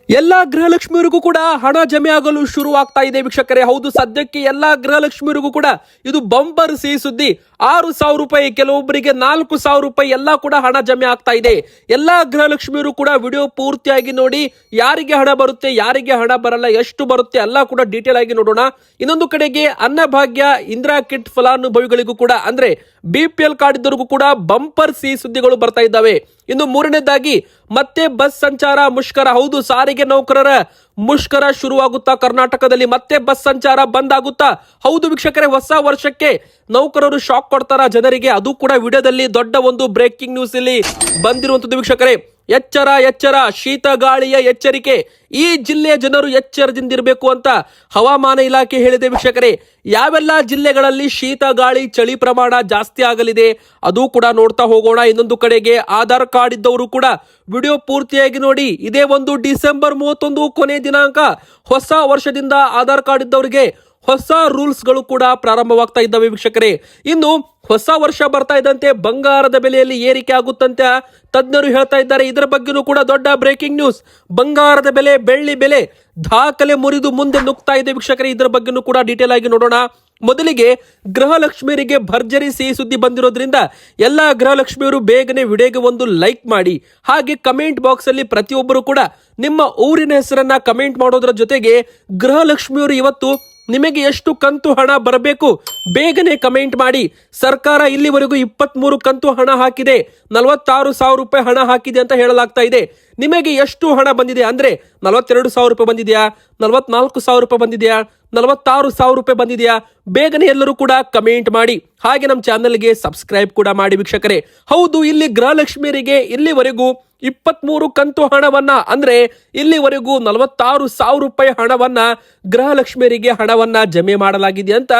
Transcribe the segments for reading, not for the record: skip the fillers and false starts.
ಎಲ್ಲಾ ಗೃಹಲಕ್ಷ್ಮಿಯರಿಗೂ ಕೂಡ ಹಣ ಜಮೆ ಆಗಲು ಶುರು ಆಗ್ತಾ ಇದೆ ವೀಕ್ಷಕರೇ. ಹೌದು, ಸದ್ಯಕ್ಕೆ ಎಲ್ಲಾ ಗೃಹಲಕ್ಷ್ಮಿಯರಿಗೂ ಕೂಡ ಇದು ಬಂಪರ್ ಸಿಹಿ ಸುದ್ದಿ. 6,000 ರೂಪಾಯಿ, ಕೆಲವೊಬ್ಬರಿಗೆ 4,000 ರೂಪಾಯಿ ಎಲ್ಲ ಕೂಡ ಹಣ ಜಮೆ ಆಗ್ತಾ ಇದೆ. ಎಲ್ಲಾ ಗೃಹಲಕ್ಷ್ಮಿಯರು ಕೂಡ ವಿಡಿಯೋ ಪೂರ್ತಿಯಾಗಿ ನೋಡಿ, ಯಾರಿಗೆ ಹಣ ಬರುತ್ತೆ, ಯಾರಿಗೆ ಹಣ ಬರಲ್ಲ, ಎಷ್ಟು ಬರುತ್ತೆ ಎಲ್ಲ ಕೂಡ ಡೀಟೇಲ್ ಆಗಿ ನೋಡೋಣ. ಇನ್ನೊಂದು ಕಡೆಗೆ ಅನ್ನಭಾಗ್ಯ, ಇಂದಿರಾ ಕಿಟ್ ಫಲಾನುಭವಿಗಳಿಗೂ ಕೂಡ ಅಂದ್ರೆ BPL ಕಾರ್ಡ್ ಇದ್ದವರಿಗೂ ಕೂಡ ಬಂಪರ್ ಸಿಹಿ ಸುದ್ದಿಗಳು ಬರ್ತಾ ಇದ್ದಾವೆ. ಇನ್ನು ಮೂರನೇದಾಗಿ ಮತ್ತೆ ಬಸ್ ಸಂಚಾರ ಮುಷ್ಕರ. ಹೌದು, ಸಾರಿಗೆ ನೌಕರರ ಮುಷ್ಕರ ಶುರುವಾಗುತ್ತಾ ಕರ್ನಾಟಕದಲ್ಲಿ. ಮತ್ತೆ ಬಸ್ ಸಂಚಾರ ಬಂದ್ ಆಗುತ್ತಾ? ಹೌದು ವೀಕ್ಷಕರೇ, ಹೊಸ ವರ್ಷಕ್ಕೆ ನೌಕರರು ಶಾಕ್ ಕೊಡ್ತಾರ ಜನರಿಗೆ. ಅದು ಕೂಡ ವಿಡಿಯೋದಲ್ಲಿ ದೊಡ್ಡ ಒಂದು ಬ್ರೇಕಿಂಗ್ ನ್ಯೂಸ್ ಇಲ್ಲಿ ಬಂದಿರುವಂತದ್ದು ವೀಕ್ಷಕರೇ. ಎಚ್ಚರ ಎಚ್ಚರ, ಶೀತ ಗಾಳಿಯ ಎಚ್ಚರಿಕೆ. ಈ ಜಿಲ್ಲೆಯ ಜನರು ಎಚ್ಚರದಿಂದಿರಬೇಕು ಅಂತ ಹವಾಮಾನ ಇಲಾಖೆ ಹೇಳಿದೆ ವೀಕ್ಷಕರೇ. ಯಾವೆಲ್ಲ ಜಿಲ್ಲೆಗಳಲ್ಲಿ ಶೀತ ಗಾಳಿ, ಚಳಿ ಪ್ರಮಾಣ ಜಾಸ್ತಿ ಆಗಲಿದೆ ಅದು ಕೂಡ ನೋಡ್ತಾ ಹೋಗೋಣ. ಇನ್ನೊಂದು ಕಡೆಗೆ ಆಧಾರ್ ಕಾರ್ಡ್ ಇದ್ದವರು ಕೂಡ ವಿಡಿಯೋ ಪೂರ್ತಿಯಾಗಿ ನೋಡಿ. ಇದೇ ಒಂದು ಡಿಸೆಂಬರ್ 31 ಕೊನೆ ದಿನಾಂಕ. ಹೊಸ ವರ್ಷದಿಂದ ಆಧಾರ್ ಕಾರ್ಡ್ ಇದ್ದವರಿಗೆ ಹೊಸ ರೂಲ್ಸ್ ಗಳು ಕೂಡ ಪ್ರಾರಂಭವಾಗ್ತಾ ಇದ್ದಾವೆ ವೀಕ್ಷಕರೇ. ಇನ್ನು ಹೊಸ ವರ್ಷ ಬರ್ತಾ ಇದ್ದಂತೆ ಬಂಗಾರದ ಬೆಲೆಯಲ್ಲಿ ಏರಿಕೆ ಆಗುತ್ತಂತೆ ತಜ್ಞರು ಹೇಳ್ತಾ ಇದ್ದಾರೆ. ಇದರ ಬಗ್ಗೆನೂ ಕೂಡ ದೊಡ್ಡ ಬ್ರೇಕಿಂಗ್ ನ್ಯೂಸ್. ಬಂಗಾರದ ಬೆಲೆ, ಬೆಳ್ಳಿ ಬೆಲೆ ದಾಖಲೆ ಮುರಿದು ಮುಂದೆ ನುಗ್ತಾ ಇದೆ ವೀಕ್ಷಕರೇ. ಇದರ ಬಗ್ಗೆನೂ ಕೂಡ ಡೀಟೇಲ್ ಆಗಿ ನೋಡೋಣ. ಮೊದಲಿಗೆ ಗೃಹಲಕ್ಷ್ಮಿಯರಿಗೆ ಭರ್ಜರಿ ಸಿಹಿ ಸುದ್ದಿ ಬಂದಿರೋದ್ರಿಂದ ಎಲ್ಲ ಗೃಹಲಕ್ಷ್ಮಿಯರು ಬೇಗನೆ ವಿಡಿಯೋಗೆ ಒಂದು ಲೈಕ್ ಮಾಡಿ. ಹಾಗೆ ಕಮೆಂಟ್ ಬಾಕ್ಸ್ ಅಲ್ಲಿ ಪ್ರತಿಯೊಬ್ಬರು ಕೂಡ ನಿಮ್ಮ ಊರಿನ ಹೆಸರನ್ನ ಕಮೆಂಟ್ ಮಾಡೋದ್ರ ಜೊತೆಗೆ ಗೃಹಲಕ್ಷ್ಮಿಯವರು ಇವತ್ತು ನಿಮಗೆ ಎಷ್ಟು ಕಂತು ಹಣ ಬರಬೇಕು ಬೇಗನೆ ಕಮೆಂಟ್ ಮಾಡಿ. ಸರ್ಕಾರ ಇಲ್ಲಿವರೆಗೂ 23 ಕಂತು ಹಣ ಹಾಕಿದೆ, 46,000 ರೂಪಾಯಿ ಹಣ ಹಾಕಿದೆ ಅಂತ ಹೇಳಲಾಗ್ತಾ ಇದೆ. ನಿಮಗೆ ಎಷ್ಟು ಹಣ ಬಂದಿದೆ ಅಂದ್ರೆ 42,000 ರೂಪಾಯಿ ಬಂದಿದೆಯಾ, 44,000 ರೂಪಾಯಿ ಬಂದಿದೆಯಾ, 46,000 ರೂಪಾಯಿ ಬಂದಿದೆಯಾ? ಬೇಗನೆ ಎಲ್ಲರೂ ಕೂಡ ಕಮೆಂಟ್ ಮಾಡಿ. ಹಾಗೆ ನಮ್ಮ ಚಾನೆಲ್ಗೆ ಸಬ್ಸ್ಕ್ರೈಬ್ ಕೂಡ ಮಾಡಿ ವೀಕ್ಷಕರೇ. ಹೌದು, ಇಲ್ಲಿ ಗೃಹಲಕ್ಷ್ಮಿಯರಿಗೆ ಇಲ್ಲಿವರೆಗೂ 23 ಕಂತು ಹಣವನ್ನ ಅಂದ್ರೆ ಇಲ್ಲಿವರೆಗೂ 46,000 ರೂಪಾಯಿ ಹಣವನ್ನ ಗೃಹಲಕ್ಷ್ಮಿಯರಿಗೆ ಹಣವನ್ನ ಜಮೆ ಮಾಡಲಾಗಿದೆ ಅಂತ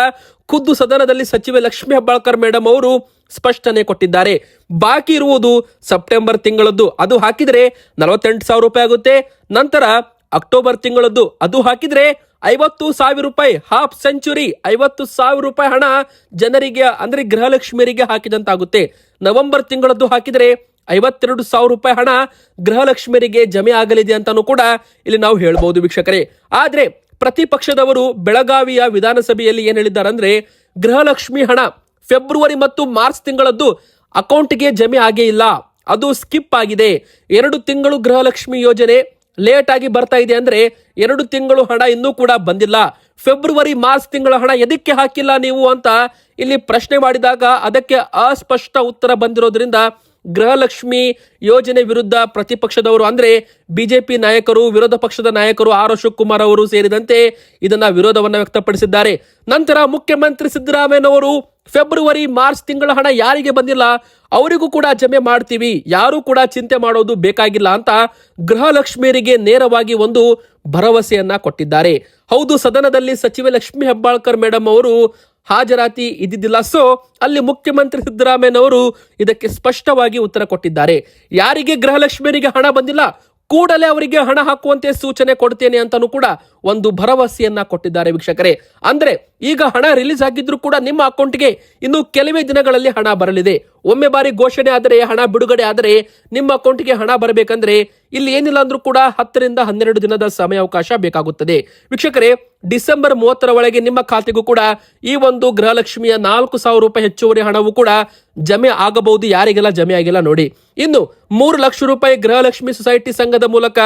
ಖುದ್ದು ಸದನದಲ್ಲಿ ಸಚಿವೆ ಲಕ್ಷ್ಮೀ ಹೆಬ್ಬಾಳ್ಕರ್ ಮೇಡಮ್ ಅವರು ಸ್ಪಷ್ಟನೆ ಕೊಟ್ಟಿದ್ದಾರೆ. ಬಾಕಿ ಇರುವುದು ಸೆಪ್ಟೆಂಬರ್ ತಿಂಗಳದ್ದು, ಅದು ಹಾಕಿದ್ರೆ 48,000 ರೂಪಾಯಿ ಆಗುತ್ತೆ. ನಂತರ ಅಕ್ಟೋಬರ್ ತಿಂಗಳದ್ದು ಅದು ಹಾಕಿದ್ರೆ 50,000 ರೂಪಾಯಿ, ಹಾಫ್ ಸೆಂಚುರಿ 50,000 ರೂಪಾಯಿ ಹಣ ಜನರಿಗೆ ಅಂದ್ರೆ ಗೃಹಲಕ್ಷ್ಮಿಯರಿಗೆ ಹಾಕಿದಂತಾಗುತ್ತೆ. ನವೆಂಬರ್ ತಿಂಗಳದ್ದು ಹಾಕಿದ್ರೆ 52,000 ರೂಪಾಯಿ ಹಣ ಗೃಹಲಕ್ಷ್ಮಿಯರಿಗೆ ಜಮೆ ಆಗಲಿದೆ ಅಂತಾನು ಕೂಡ ಇಲ್ಲಿ ನಾವು ಹೇಳ್ಬಹುದು ವೀಕ್ಷಕರೇ. ಆದ್ರೆ ಪ್ರತಿಪಕ್ಷದವರು ಬೆಳಗಾವಿಯ ವಿಧಾನಸಭೆಯಲ್ಲಿ ಏನ್ ಹೇಳಿದ್ದಾರೆ ಅಂದ್ರೆ ಗೃಹಲಕ್ಷ್ಮಿ ಹಣ ಫೆಬ್ರವರಿ ಮತ್ತು ಮಾರ್ಚ್ ತಿಂಗಳದ್ದು ಅಕೌಂಟ್ಗೆ ಜಮೆ ಆಗೇ ಇಲ್ಲ, ಅದು ಸ್ಕಿಪ್ ಆಗಿದೆ. 2 ತಿಂಗಳು ಗೃಹಲಕ್ಷ್ಮಿ ಯೋಜನೆ ಲೇಟ್ ಆಗಿ ಬರ್ತಾ ಇದೆ ಅಂದ್ರೆ 2 ತಿಂಗಳು ಹಣ ಇನ್ನೂ ಕೂಡ ಬಂದಿಲ್ಲ. ಫೆಬ್ರವರಿ ಮಾರ್ಚ್ ತಿಂಗಳ ಹಣ ಎದಕ್ಕೆ ಹಾಕಿಲ್ಲ ನೀವು ಅಂತ ಇಲ್ಲಿ ಪ್ರಶ್ನೆ ಮಾಡಿದಾಗ ಅದಕ್ಕೆ ಅಸ್ಪಷ್ಟ ಉತ್ತರ ಬಂದಿರೋದ್ರಿಂದ ಗೃಹಲಕ್ಷ್ಮಿ ಯೋಜನೆ ವಿರುದ್ಧ ಪ್ರತಿಪಕ್ಷದವರು ಅಂದ್ರೆ ಬಿಜೆಪಿ ನಾಯಕರು, ವಿರೋಧ ಪಕ್ಷದ ನಾಯಕರು ಆರ್ ಅಶೋಕ್ ಕುಮಾರ್ ಅವರು ಸೇರಿದಂತೆ ಇದನ್ನ ವಿರೋಧವನ್ನ ವ್ಯಕ್ತಪಡಿಸಿದ್ದಾರೆ. ನಂತರ ಮುಖ್ಯಮಂತ್ರಿ ಸಿದ್ದರಾಮಯ್ಯನವರು ಫೆಬ್ರವರಿ ಮಾರ್ಚ್ ತಿಂಗಳ ಹಣ ಯಾರಿಗೆ ಬಂದಿಲ್ಲ ಅವರಿಗೂ ಕೂಡ ಜಮೆ ಮಾಡ್ತೀವಿ, ಯಾರು ಕೂಡ ಚಿಂತೆ ಮಾಡೋದು ಬೇಕಾಗಿಲ್ಲ ಅಂತ ಗೃಹಲಕ್ಷ್ಮಿಯರಿಗೆ ನೇರವಾಗಿ ಒಂದು ಭರವಸೆಯನ್ನ ಕೊಟ್ಟಿದ್ದಾರೆ. ಹೌದು, ಸದನದಲ್ಲಿ ಸಚಿವೆ ಲಕ್ಷ್ಮೀ ಹೆಬ್ಬಾಳ್ಕರ್ ಮೇಡಮ್ ಅವರು ಹಾಜರಾತಿ ಇದ್ದಿದ್ದಿಲ್ಲ. ಸೊ ಅಲ್ಲಿ ಮುಖ್ಯಮಂತ್ರಿ ಸಿದ್ದರಾಮಯ್ಯನವರು ಇದಕ್ಕೆ ಸ್ಪಷ್ಟವಾಗಿ ಉತ್ತರ ಕೊಟ್ಟಿದ್ದಾರೆ. ಯಾರಿಗೆ ಗೃಹಲಕ್ಷ್ಮಿಯರಿಗೆ ಹಣ ಬಂದಿಲ್ಲ ಕೂಡಲೇ ಅವರಿಗೆ ಹಣ ಹಾಕುವಂತೆ ಸೂಚನೆ ಕೊಡ್ತೇನೆ ಅಂತಾನು ಕೂಡ ಒಂದು ಭರವಸೆಯನ್ನ ಕೊಟ್ಟಿದ್ದಾರೆ ವೀಕ್ಷಕರೇ. ಅಂದ್ರೆ ಈಗ ಹಣ ರಿಲೀಸ್ ಆಗಿದ್ರು ಕೂಡ ನಿಮ್ಮ ಅಕೌಂಟ್ಗೆ ಇನ್ನು ಕೆಲವೇ ದಿನಗಳಲ್ಲಿ ಹಣ ಬರಲಿದೆ. ಒಮ್ಮೆ ಬಾರಿ ಘೋಷಣೆ ಆದರೆ, ಹಣ ಬಿಡುಗಡೆ ಆದರೆ ನಿಮ್ಮ ಅಕೌಂಟ್ಗೆ ಹಣ ಬರಬೇಕಂದ್ರೆ ಇಲ್ಲಿ ಏನಿಲ್ಲ ಅಂದ್ರೂ ಕೂಡ 10 ರಿಂದ 12 ದಿನದ ಸಮಯಾವಕಾಶ ಬೇಕಾಗುತ್ತದೆ ವೀಕ್ಷಕರೇ. ಡಿಸೆಂಬರ್ 30ರ ಒಳಗೆ ನಿಮ್ಮ ಖಾತೆಗೂ ಕೂಡ ಈ ಒಂದು ಗೃಹಲಕ್ಷ್ಮಿಯ 4,000 ರೂಪಾಯಿ ಹೆಚ್ಚುವರಿ ಹಣವು ಕೂಡ ಜಮೆ ಆಗಬಹುದು. ಯಾರಿಗೆಲ್ಲ ಜಮೆ ಆಗಿಲ್ಲ ನೋಡಿ. ಇನ್ನು 3 ಲಕ್ಷ ರೂಪಾಯಿ ಗೃಹಲಕ್ಷ್ಮಿ ಸೊಸೈಟಿ ಸಂಘದ ಮೂಲಕ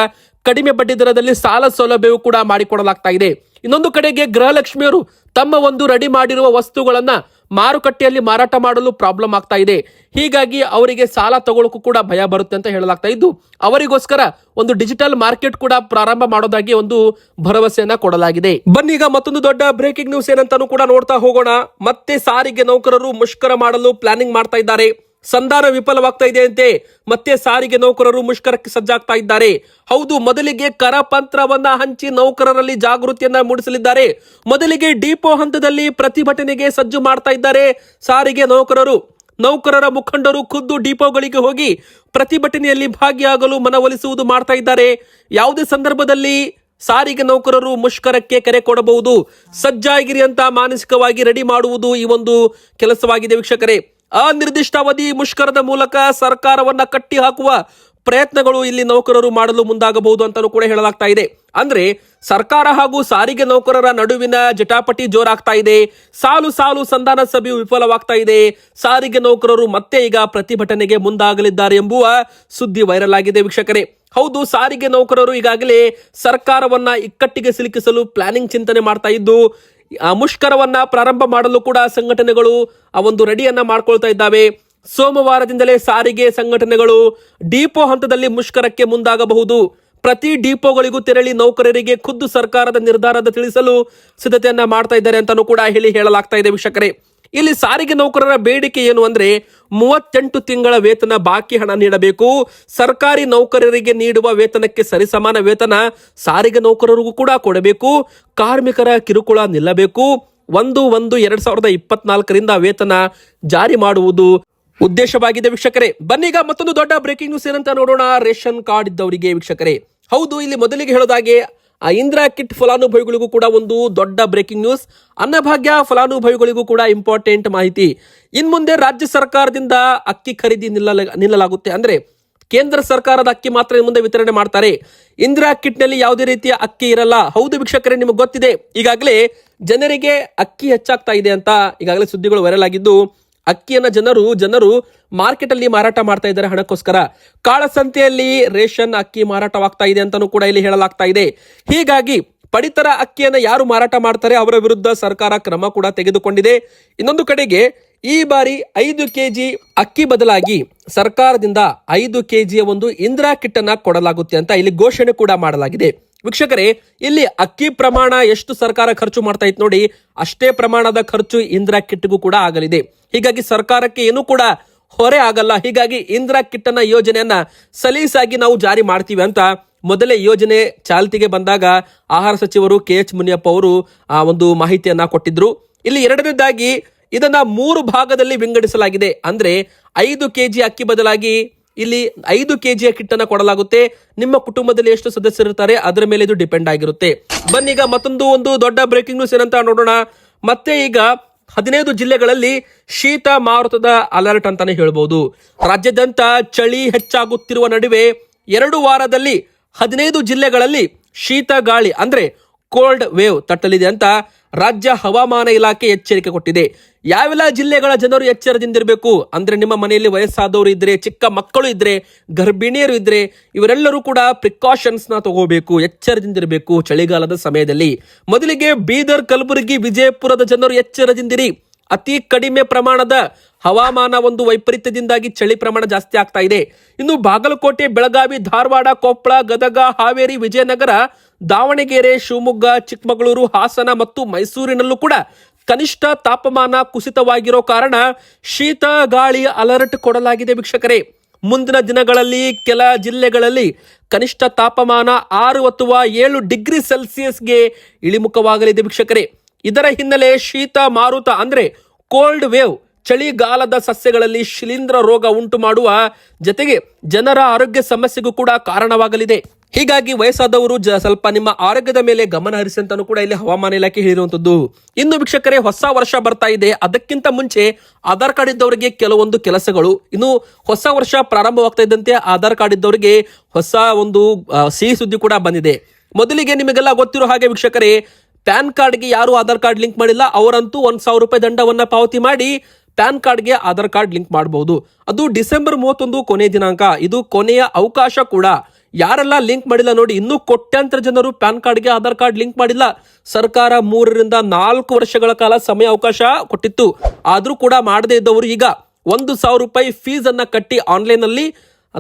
ಕಡಿಮೆ ಬಡ್ಡಿ ದರದಲ್ಲಿ ಸಾಲ ಸೌಲಭ್ಯವೂ ಕೂಡ ಮಾಡಿಕೊಡಲಾಗ್ತಾ ಇದೆ. ಇನ್ನೊಂದು ಕಡೆಗೆ ಗೃಹಲಕ್ಷ್ಮಿಯರು ತಮ್ಮ ಒಂದು ರೆಡಿ ಮಾಡಿರುವ ವಸ್ತುಗಳನ್ನ ಮಾರುಕಟ್ಟೆಯಲ್ಲಿ ಮಾರಾಟ ಮಾಡಲು ಪ್ರಾಬ್ಲಮ್ ಆಗ್ತಾ ಇದೆ. ಹೀಗಾಗಿ ಅವರಿಗೆ ಸಾಲ ತಗೊಳ್ಳಕ್ಕೂ ಕೂಡ ಭಯ ಬರುತ್ತೆ ಅಂತ ಹೇಳಲಾಗ್ತಾ ಇದ್ದು ಅವರಿಗೋಸ್ಕರ ಒಂದು ಡಿಜಿಟಲ್ ಮಾರ್ಕೆಟ್ ಕೂಡ ಪ್ರಾರಂಭ ಮಾಡೋದಾಗಿ ಒಂದು ಭರವಸೆಯನ್ನ ಕೊಡಲಾಗಿದೆ. ಬನ್ನಿ ಈಗ ಮತ್ತೊಂದು ದೊಡ್ಡ ಬ್ರೇಕಿಂಗ್ ನ್ಯೂಸ್ ಏನಂತಾನು ಕೂಡ ನೋಡ್ತಾ ಹೋಗೋಣ. ಮತ್ತೆ ಸಾರಿಗೆ ನೌಕರರು ಮುಷ್ಕರ ಮಾಡಲು ಪ್ಲಾನಿಂಗ್ ಮಾಡ್ತಾ ಇದ್ದಾರೆ. ಸಂಧಾನ ವಿಫಲವಾಗ್ತಾ ಇದೆ ಅಂತೆ ಮತ್ತೆ ಸಾರಿಗೆ ನೌಕರರು ಮುಷ್ಕರಕ್ಕೆ ಸಜ್ಜಾಗ್ತಾ ಇದ್ದಾರೆ. ಹೌದು, ಮೊದಲಿಗೆ ಕರಪತ್ರವನ್ನ ಹಂಚಿ ನೌಕರರಲ್ಲಿ ಜಾಗೃತಿಯನ್ನ ಮೂಡಿಸಲಿದ್ದಾರೆ. ಮೊದಲಿಗೆ ಡಿಪೋ ಹಂತದಲ್ಲಿ ಪ್ರತಿಭಟನೆಗೆ ಸಜ್ಜು ಮಾಡ್ತಾ ಇದ್ದಾರೆ ಸಾರಿಗೆ ನೌಕರರು. ನೌಕರರ ಮುಖಂಡರು ಖುದ್ದು ಡಿಪೋಗಳಿಗೆ ಹೋಗಿ ಪ್ರತಿಭಟನೆಯಲ್ಲಿ ಭಾಗಿಯಾಗಲು ಮನವೊಲಿಸುವುದು ಮಾಡ್ತಾ ಇದ್ದಾರೆ. ಯಾವುದೇ ಸಂದರ್ಭದಲ್ಲಿ ಸಾರಿಗೆ ನೌಕರರು ಮುಷ್ಕರಕ್ಕೆ ಕರೆ ಕೊಡಬಹುದು. ಸಜ್ಜಾಗಿರಿ ಅಂತ ಮಾನಸಿಕವಾಗಿ ರೆಡಿ ಮಾಡುವುದು ಈ ಒಂದು ಕೆಲಸವಾಗಿದೆ ವೀಕ್ಷಕರೇ. ಅನಿರ್ದಿಷ್ಟಾವಧಿ ಮುಷ್ಕರದ ಮೂಲಕ ಸರ್ಕಾರವನ್ನ ಕಟ್ಟಿ ಹಾಕುವ ಪ್ರಯತ್ನಗಳು ಇಲ್ಲಿ ನೌಕರರು ಮಾಡಲು ಮುಂದಾಗಬಹುದು ಅಂತಾನೂ ಕೂಡ ಹೇಳಲಾಗ್ತಾ ಇದೆ. ಅಂದ್ರೆ ಸರ್ಕಾರ ಹಾಗೂ ಸಾರಿಗೆ ನೌಕರರ ನಡುವಿನ ಜಟಾಪಟಿ ಜೋರಾಗ್ತಾ ಇದೆ. ಸಾಲು ಸಾಲು ಸಂಧಾನ ಸಭೆಯು ವಿಫಲವಾಗ್ತಾ ಇದೆ. ಸಾರಿಗೆ ನೌಕರರು ಮತ್ತೆ ಈಗ ಪ್ರತಿಭಟನೆಗೆ ಮುಂದಾಗಲಿದ್ದಾರೆ ಎಂಬುವ ಸುದ್ದಿ ವೈರಲ್ ಆಗಿದೆ ವೀಕ್ಷಕರೇ. ಹೌದು, ಸಾರಿಗೆ ನೌಕರರು ಈಗಾಗಲೇ ಸರ್ಕಾರವನ್ನ ಇಕ್ಕಟ್ಟಿಗೆ ಸಿಲುಕಿಸಲು ಪ್ಲಾನಿಂಗ್ ಚಿಂತನೆ ಮಾಡ್ತಾ ಇದ್ದು ಮುಷ್ಕರವನ್ನ ಪ್ರಾರಂಭ ಮಾಡಲು ಕೂಡ ಸಂಘಟನೆಗಳು ಆ ಒಂದು ರೆಡಿಯನ್ನ ಮಾಡ್ಕೊಳ್ತಾ ಇದ್ದಾವೆ. ಸೋಮವಾರದಿಂದಲೇ ಸಾರಿಗೆ ಸಂಘಟನೆಗಳು ಡಿಪೋ ಹಂತದಲ್ಲಿ ಮುಷ್ಕರಕ್ಕೆ ಮುಂದಾಗಬಹುದು. ಪ್ರತಿ ಡಿಪೋಗಳಿಗೂ ತೆರಳಿ ನೌಕರರಿಗೆ ಖುದ್ದು ಸರ್ಕಾರದ ನಿರ್ಧಾರದ ತಿಳಿಸಲು ಸಿದ್ಧತೆಯನ್ನ ಮಾಡ್ತಾ ಇದ್ದಾರೆ ಅಂತಾನೂ ಕೂಡ ಹೇಳಲಾಗ್ತಾ ಇದೆ ವೀಕ್ಷಕರೇ. ಇಲ್ಲಿ ಸಾರಿಗೆ ನೌಕರರ ಬೇಡಿಕೆ ಏನು ಅಂದ್ರೆ 38 ತಿಂಗಳ ವೇತನ ಬಾಕಿ ಹಣ ನೀಡಬೇಕು. ಸರ್ಕಾರಿ ನೌಕರರಿಗೆ ನೀಡುವ ವೇತನಕ್ಕೆ ಸರಿಸಮಾನ ವೇತನ ಸಾರಿಗೆ ನೌಕರರಿಗೂ ಕೂಡ ಕೊಡಬೇಕು. ಕಾರ್ಮಿಕರ ಕಿರುಕುಳ ನಿಲ್ಲಬೇಕು. 1/1/2024 ವೇತನ ಜಾರಿ ಮಾಡುವುದು ಉದ್ದೇಶವಾಗಿದೆ ವೀಕ್ಷಕರೇ. ಬನ್ನೀಗ ಮತ್ತೊಂದು ದೊಡ್ಡ ಬ್ರೇಕಿಂಗ್ ನ್ಯೂಸ್ ಏನಂತ ನೋಡೋಣ. ರೇಷನ್ ಕಾರ್ಡ್ ಇದ್ದವರಿಗೆ ವೀಕ್ಷಕರೇ, ಹೌದು, ಇಲ್ಲಿ ಮೊದಲಿಗೆ ಹೇಳೋದಾಗೆ ಇಂದಿರಾ ಕಿಟ್ ಫಲಾನುಭವಿಗಳಿಗೂ ಕೂಡ ಒಂದು ದೊಡ್ಡ ಬ್ರೇಕಿಂಗ್ ನ್ಯೂಸ್. ಅನ್ನಭಾಗ್ಯ ಫಲಾನುಭವಿಗಳಿಗೂ ಕೂಡ ಇಂಪಾರ್ಟೆಂಟ್ ಮಾಹಿತಿ. ಇನ್ಮುಂದೆ ರಾಜ್ಯ ಸರ್ಕಾರದಿಂದ ಅಕ್ಕಿ ಖರೀದಿ ನಿಲ್ಲಲಾಗುತ್ತೆ. ಅಂದ್ರೆ ಕೇಂದ್ರ ಸರ್ಕಾರದ ಅಕ್ಕಿ ಮಾತ್ರ ಇನ್ನು ಮುಂದೆ ವಿತರಣೆ ಮಾಡ್ತಾರೆ. ಇಂದಿರಾ ಕಿಟ್ ನಲ್ಲಿ ಯಾವುದೇ ರೀತಿಯ ಅಕ್ಕಿ ಇರಲ್ಲ. ಹೌದು ವೀಕ್ಷಕರೇ, ನಿಮಗೆ ಗೊತ್ತಿದೆ, ಈಗಾಗಲೇ ಜನರಿಗೆ ಅಕ್ಕಿ ಹೆಚ್ಚಾಗ್ತಾ ಇದೆ ಅಂತ ಈಗಾಗಲೇ ಸುದ್ದಿಗಳು ವೈರಲ್ ಆಗಿದ್ದು ಅಕ್ಕಿಯನ್ನ ಜನರು ಮಾರ್ಕೆಟ್ ಅಲ್ಲಿ ಮಾರಾಟ ಮಾಡ್ತಾ ಇದ್ದಾರೆ ಹಣಕ್ಕೋಸ್ಕರ. ಕಾಳಸಂತೆಯಲ್ಲಿ ರೇಷನ್ ಅಕ್ಕಿ ಮಾರಾಟವಾಗ್ತಾ ಇದೆ ಅಂತಾನೂ ಕೂಡ ಇಲ್ಲಿ ಹೇಳಲಾಗ್ತಾ ಇದೆ. ಹೀಗಾಗಿ ಪಡಿತರ ಅಕ್ಕಿಯನ್ನ ಯಾರು ಮಾರಾಟ ಮಾಡ್ತಾರೆ ಅವರ ವಿರುದ್ಧ ಸರ್ಕಾರ ಕ್ರಮ ಕೂಡ ತೆಗೆದುಕೊಂಡಿದೆ. ಇನ್ನೊಂದು ಕಡೆಗೆ ಈ ಬಾರಿ 5 ಕೆಜಿ ಅಕ್ಕಿ ಬದಲಾಗಿ ಸರ್ಕಾರದಿಂದ 5 ಕೆಜಿಯ ಒಂದು ಇಂದಿರಾ ಕಿಟ್ ಅನ್ನ ಕೊಡಲಾಗುತ್ತೆ ಅಂತ ಇಲ್ಲಿ ಘೋಷಣೆ ಕೂಡ ಮಾಡಲಾಗಿದೆ. ವೀಕ್ಷಕರೇ, ಇಲ್ಲಿ ಅಕ್ಕಿ ಪ್ರಮಾಣ ಎಷ್ಟು ಸರ್ಕಾರ ಖರ್ಚು ಮಾಡ್ತಾ ಇತ್ತು ನೋಡಿ, ಅಷ್ಟೇ ಪ್ರಮಾಣದ ಖರ್ಚು ಇಂದಿರಾ ಕಿಟ್ಗೂ ಕೂಡ ಆಗಲಿದೆ. ಹೀಗಾಗಿ ಸರ್ಕಾರಕ್ಕೆ ಏನೂ ಕೂಡ ಹೊರೆ ಆಗಲ್ಲ. ಹೀಗಾಗಿ ಇಂದಿರಾ ಕಿಟ್ ಅನ್ನ ಯೋಜನೆಯನ್ನ ಸಲೀಸಾಗಿ ನಾವು ಜಾರಿ ಮಾಡ್ತೀವಿ ಅಂತ ಮೊದಲೇ ಯೋಜನೆ ಚಾಲ್ತಿಗೆ ಬಂದಾಗ ಆಹಾರ ಸಚಿವರು KH ಮುನಿಯಪ್ಪ ಅವರು ಆ ಒಂದು ಮಾಹಿತಿಯನ್ನ ಕೊಟ್ಟಿದ್ರು. ಇಲ್ಲಿ ಎರಡನೇದಾಗಿ ಇದನ್ನ 3 ಭಾಗದಲ್ಲಿ ವಿಂಗಡಿಸಲಾಗಿದೆ. ಅಂದ್ರೆ 5 ಕೆಜಿ ಅಕ್ಕಿ ಬದಲಾಗಿ ಇಲ್ಲಿ 5 ಕೆಜಿಯ ಕಿಟ್ ಅನ್ನ ಕೊಡಲಾಗುತ್ತೆ. ನಿಮ್ಮ ಕುಟುಂಬದಲ್ಲಿ ಎಷ್ಟು ಸದಸ್ಯರಿರ್ತಾರೆ ಅದರ ಮೇಲೆ ಇದು ಡಿಪೆಂಡ್ ಆಗಿರುತ್ತೆ. ಬನ್ನೀಗ ಮತ್ತೊಂದು ದೊಡ್ಡ ಬ್ರೇಕಿಂಗ್ ನ್ಯೂಸ್ ಏನಂತ ನೋಡೋಣ. ಮತ್ತೆ ಈಗ 15 ಜಿಲ್ಲೆಗಳಲ್ಲಿ ಶೀತ ಮಾರುತದ ಅಲರ್ಟ್ ಅಂತಾನೆ ಹೇಳ್ಬಹುದು. ರಾಜ್ಯಾದ್ಯಂತ ಚಳಿ ಹೆಚ್ಚಾಗುತ್ತಿರುವ ನಡುವೆ 2 ವಾರದಲ್ಲಿ 15 ಜಿಲ್ಲೆಗಳಲ್ಲಿ ಶೀತ ಗಾಳಿ ಅಂದ್ರೆ ಕೋಲ್ಡ್ ವೇವ್ ತಟ್ಟಲಿದೆ ಅಂತ ರಾಜ್ಯ ಹವಾಮಾನ ಇಲಾಖೆ ಎಚ್ಚರಿಕೆ ಕೊಟ್ಟಿದೆ. ಯಾವೆಲ್ಲ ಜಿಲ್ಲೆಗಳ ಜನರು ಎಚ್ಚರದಿಂದಿರಬೇಕು ಅಂದ್ರೆ ನಿಮ್ಮ ಮನೆಯಲ್ಲಿ ವಯಸ್ಸಾದವರು ಇದ್ರೆ, ಚಿಕ್ಕ ಮಕ್ಕಳು ಇದ್ರೆ, ಗರ್ಭಿಣಿಯರು ಇದ್ರೆ ಇವರೆಲ್ಲರೂ ಕೂಡ ಪ್ರಿಕಾಷನ್ಸ್ ನ ತಗೋಬೇಕು, ಎಚ್ಚರದಿಂದಿರಬೇಕು ಚಳಿಗಾಲದ ಸಮಯದಲ್ಲಿ. ಮೊದಲಿಗೆ ಬೀದರ್, ಕಲಬುರಗಿ, ವಿಜಯಪುರದ ಜನರು ಎಚ್ಚರದಿಂದಿರಿ. ಅತಿ ಕಡಿಮೆ ಪ್ರಮಾಣದ ಹವಾಮಾನ ಒಂದು ವೈಪರೀತ್ಯದಿಂದಾಗಿ ಚಳಿ ಪ್ರಮಾಣ ಜಾಸ್ತಿ ಆಗ್ತಾ ಇದೆ. ಇನ್ನು ಬಾಗಲಕೋಟೆ, ಬೆಳಗಾವಿ, ಧಾರವಾಡ, ಕೊಪ್ಪಳ, ಗದಗ, ಹಾವೇರಿ, ವಿಜಯನಗರ, ದಾವಣಗೆರೆ, ಶಿವಮೊಗ್ಗ, ಚಿಕ್ಕಮಗಳೂರು, ಹಾಸನ ಮತ್ತು ಮೈಸೂರಿನಲ್ಲೂ ಕೂಡ ಕನಿಷ್ಠ ತಾಪಮಾನ ಕುಸಿತವಾಗಿರೋ ಕಾರಣ ಶೀತ ಗಾಳಿ ಅಲರ್ಟ್ ಕೊಡಲಾಗಿದೆ ವೀಕ್ಷಕರೇ. ಮುಂದಿನ ದಿನಗಳಲ್ಲಿ ಕೆಲ ಜಿಲ್ಲೆಗಳಲ್ಲಿ ಕನಿಷ್ಠ ತಾಪಮಾನ 6 ಅಥವಾ 7 ಡಿಗ್ರಿ ಸೆಲ್ಸಿಯಸ್ಗೆ ಇಳಿಮುಖವಾಗಲಿದೆ ವೀಕ್ಷಕರೇ. ಇದರ ಹಿನ್ನೆಲೆ ಶೀತ ಮಾರುತ ಅಂದ್ರೆ ಕೋಲ್ಡ್ ವೇವ್ ಚಳಿಗಾಲದ ಸಸ್ಯಗಳಲ್ಲಿ ಶಿಲೀಂಧ್ರ ರೋಗ ಉಂಟು ಮಾಡುವ ಜೊತೆಗೆ ಜನರ ಆರೋಗ್ಯ ಸಮಸ್ಯೆಗೂ ಕೂಡ ಕಾರಣವಾಗಲಿದೆ. ಹೀಗಾಗಿ ವಯಸ್ಸಾದವರು ಸ್ವಲ್ಪ ನಿಮ್ಮ ಆರೋಗ್ಯದ ಮೇಲೆ ಗಮನ ಹರಿಸಿ ಅಂತಾನೂ ಕೂಡ ಇಲ್ಲಿ ಹವಾಮಾನ ಇಲಾಖೆ ಹೇಳಿರುವಂತದ್ದು. ಇನ್ನು ವೀಕ್ಷಕರೇ, ಹೊಸ ವರ್ಷ ಬರ್ತಾ ಇದೆ. ಅದಕ್ಕಿಂತ ಮುಂಚೆ ಆಧಾರ್ ಕಾರ್ಡ್ ಇದ್ದವರಿಗೆ ಕೆಲವೊಂದು ಕೆಲಸಗಳು, ಇನ್ನು ಹೊಸ ವರ್ಷ ಪ್ರಾರಂಭವಾಗ್ತಾ ಇದ್ದಂತೆ ಆಧಾರ್ ಕಾರ್ಡ್ ಇದ್ದವರಿಗೆ ಹೊಸ ಒಂದು ಸಿಹಿ ಸುದ್ದಿ ಕೂಡ ಬಂದಿದೆ. ಮೊದಲಿಗೆ ನಿಮಗೆಲ್ಲ ಗೊತ್ತಿರೋ ಹಾಗೆ ವೀಕ್ಷಕರೇ, ಪ್ಯಾನ್ ಕಾರ್ಡ್ಗೆ ಯಾರು ಆಧಾರ್ ಕಾರ್ಡ್ ಲಿಂಕ್ ಮಾಡಿಲ್ಲ ಅವರಂತೂ 1,000 ರೂಪಾಯಿ ದಂಡವನ್ನ ಪಾವತಿ ಮಾಡಿ ಪ್ಯಾನ್ ಕಾರ್ಡ್ಗೆ ಆಧಾರ್ ಕಾರ್ಡ್ ಲಿಂಕ್ ಮಾಡಬಹುದು. ಅದು ಡಿಸೆಂಬರ್ 31 ಕೊನೆ ದಿನಾಂಕ. ಇದು ಕೊನೆಯ ಅವಕಾಶ ಕೂಡ. ಯಾರೆಲ್ಲ ಲಿಂಕ್ ಮಾಡಿಲ್ಲ ನೋಡಿ, ಇನ್ನೂ ಕೋಟ್ಯಾಂತರ ಜನರು ಪ್ಯಾನ್ ಕಾರ್ಡ್ಗೆ ಆಧಾರ್ ಕಾರ್ಡ್ ಲಿಂಕ್ ಮಾಡಿಲ್ಲ. ಸರ್ಕಾರ 3 ರಿಂದ 4 ವರ್ಷಗಳ ಕಾಲ ಸಮಯ ಅವಕಾಶ ಕೊಟ್ಟಿತ್ತು. ಆದ್ರೂ ಕೂಡ ಮಾಡದೇ ಇದ್ದವರು ಈಗ 1,000 ರೂಪಾಯಿ ಫೀಸ್ ಅನ್ನ ಕಟ್ಟಿ ಆನ್ಲೈನ್ ಅಲ್ಲಿ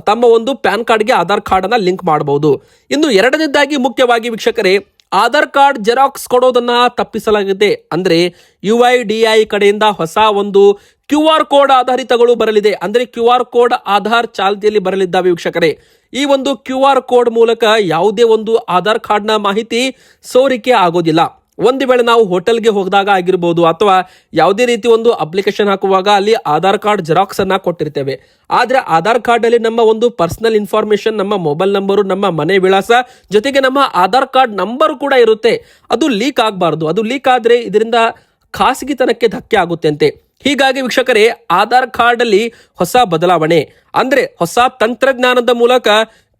ತಮ್ಮ ಒಂದು ಪ್ಯಾನ್ ಕಾರ್ಡ್ಗೆ ಆಧಾರ್ ಕಾರ್ಡ್ ಅನ್ನ ಲಿಂಕ್ ಮಾಡಬಹುದು. ಇನ್ನು ಎರಡನೇದಾಗಿ ಮುಖ್ಯವಾಗಿ ವೀಕ್ಷಕರೇ, ಆಧಾರ್ ಕಾರ್ಡ್ ಜೆರಾಕ್ಸ್ ಕೊಡೋದನ್ನ ತಪ್ಪಿಸಲಾಗಿದೆ. ಅಂದ್ರೆ UIDAI ಕಡೆಯಿಂದ ಹೊಸ ಒಂದು QR ಕೋಡ್ ಆಧಾರಿತಗಳು ಬರಲಿದೆ. ಅಂದ್ರೆ QR ಕೋಡ್ ಆಧಾರ್ ಚಾಲ್ತಿಯಲ್ಲಿ ಬರಲಿದ್ದಾವೆ ವೀಕ್ಷಕರೇ. ಈ ಒಂದು QR ಕೋಡ್ ಮೂಲಕ ಯಾವುದೇ ಒಂದು ಆಧಾರ್ ಕಾರ್ಡ್ನ ಮಾಹಿತಿ ಸೋರಿಕೆ ಆಗೋದಿಲ್ಲ. ಒಂದು ವೇಳೆ ನಾವು ಹೋಟೆಲ್ಗೆ ಹೋಗಿದಾಗ ಆಗಿರ್ಬೋದು ಅಥವಾ ಯಾವುದೇ ರೀತಿ ಒಂದು ಅಪ್ಲಿಕೇಶನ್ ಹಾಕುವಾಗ ಅಲ್ಲಿ ಆಧಾರ್ ಕಾರ್ಡ್ ಜೆರಾಕ್ಸ್ ಅನ್ನ ಕೊಟ್ಟಿರ್ತೇವೆ. ಆದ್ರೆ ಆಧಾರ್ ಕಾರ್ಡ್ ಅಲ್ಲಿ ನಮ್ಮ ಒಂದು ಪರ್ಸನಲ್ ಇನ್ಫಾರ್ಮೇಶನ್, ನಮ್ಮ ಮೊಬೈಲ್ ನಂಬರು, ನಮ್ಮ ಮನೆ ವಿಳಾಸ ಜೊತೆಗೆ ನಮ್ಮ ಆಧಾರ್ ಕಾರ್ಡ್ ನಂಬರ್ ಕೂಡ ಇರುತ್ತೆ. ಅದು ಲೀಕ್ ಆಗಬಾರ್ದು. ಅದು ಲೀಕ್ ಆದ್ರೆ ಇದರಿಂದ ಖಾಸಗಿತನಕ್ಕೆ ಧಕ್ಕೆ ಆಗುತ್ತೆ ಅಂತೆ. ಹೀಗಾಗಿ ವೀಕ್ಷಕರೇ, ಆಧಾರ್ ಕಾರ್ಡ್ ಅಲ್ಲಿ ಹೊಸ ಬದಲಾವಣೆ ಅಂದ್ರೆ ಹೊಸ ತಂತ್ರಜ್ಞಾನದ ಮೂಲಕ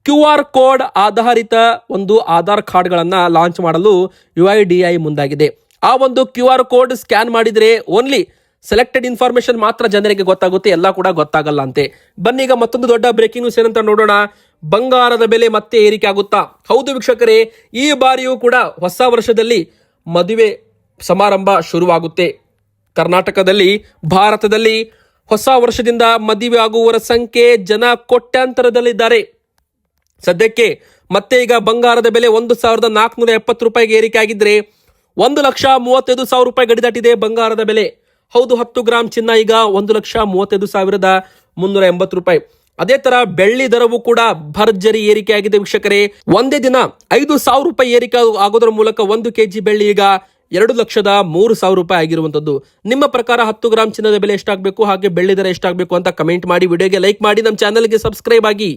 QR ಕೋಡ್ ಆಧಾರಿತ ಒಂದು ಆಧಾರ್ ಕಾರ್ಡ್ಗಳನ್ನ ಲಾಂಚ್ ಮಾಡಲು UIDAI ಮುಂದಾಗಿದೆ. ಆ ಒಂದು QR ಕೋಡ್ ಸ್ಕ್ಯಾನ್ ಮಾಡಿದ್ರೆ ಓನ್ಲಿ ಸೆಲೆಕ್ಟೆಡ್ ಇನ್ಫಾರ್ಮೇಶನ್ ಮಾತ್ರ ಜನರಿಗೆ ಗೊತ್ತಾಗುತ್ತೆ, ಎಲ್ಲ ಕೂಡ ಗೊತ್ತಾಗಲ್ಲ ಅಂತೆ. ಬನ್ನೀಗ ಮತ್ತೊಂದು ದೊಡ್ಡ ಬ್ರೇಕಿಂಗ್ ನ್ಯೂಸ್ ಏನಂತ ನೋಡೋಣ. ಬಂಗಾರದ ಬೆಲೆ ಮತ್ತೆ ಏರಿಕೆ ಆಗುತ್ತಾ? ಹೌದು ವೀಕ್ಷಕರೇ, ಈ ಬಾರಿಯೂ ಕೂಡ ಹೊಸ ವರ್ಷದಲ್ಲಿ ಮದುವೆ ಸಮಾರಂಭ ಶುರುವಾಗುತ್ತೆ. ಕರ್ನಾಟಕದಲ್ಲಿ, ಭಾರತದಲ್ಲಿ ಹೊಸ ವರ್ಷದಿಂದ ಮದುವೆ ಆಗುವವರ ಸಂಖ್ಯೆ ಜನ ಕೋಟ್ಯಾಂತರದಲ್ಲಿದ್ದಾರೆ. ಸದ್ಯಕ್ಕೆ ಮತ್ತೆ ಈಗ ಬಂಗಾರದ ಬೆಲೆ 1,470 ರೂಪಾಯಿಗೆ ಏರಿಕೆ ಆಗಿದ್ರೆ 1,35,000 ರೂಪಾಯಿ ಗಡಿ ದಾಟಿದೆ ಬಂಗಾರದ ಬೆಲೆ. ಹೌದು, 10 ಗ್ರಾಮ್ ಚಿನ್ನ ಈಗ 1,35,380 ರೂಪಾಯಿ. ಅದೇ ತರ ಬೆಳ್ಳಿ ದರವು ಕೂಡ ಭರ್ಜರಿ ಏರಿಕೆ ಆಗಿದೆ ವೀಕ್ಷಕರೇ. ಒಂದೇ ದಿನ 5,000 ರೂಪಾಯಿ ಏರಿಕೆ ಆಗೋದ್ರ ಮೂಲಕ 1 kg ಬೆಳ್ಳಿ ಈಗ 2,03,000 ರೂಪಾಯಿ ಆಗಿರುವಂತದ್ದು. ನಿಮ್ಮ ಪ್ರಕಾರ 10 ಗ್ರಾಮ್ ಚಿನ್ನದ ಬೆಲೆ ಎಷ್ಟಾಗಬೇಕು, ಹಾಗೆ ಬೆಳ್ಳಿ ದರ ಎಷ್ಟಾಗಬೇಕು ಅಂತ ಕಮೆಂಟ್ ಮಾಡಿ, ವಿಡಿಯೋಗೆ ಲೈಕ್ ಮಾಡಿ, ನಮ್ಮ ಚಾನಲ್ಗೆ ಸಬ್ಸ್ಕ್ರೈಬ್ ಆಗಿ.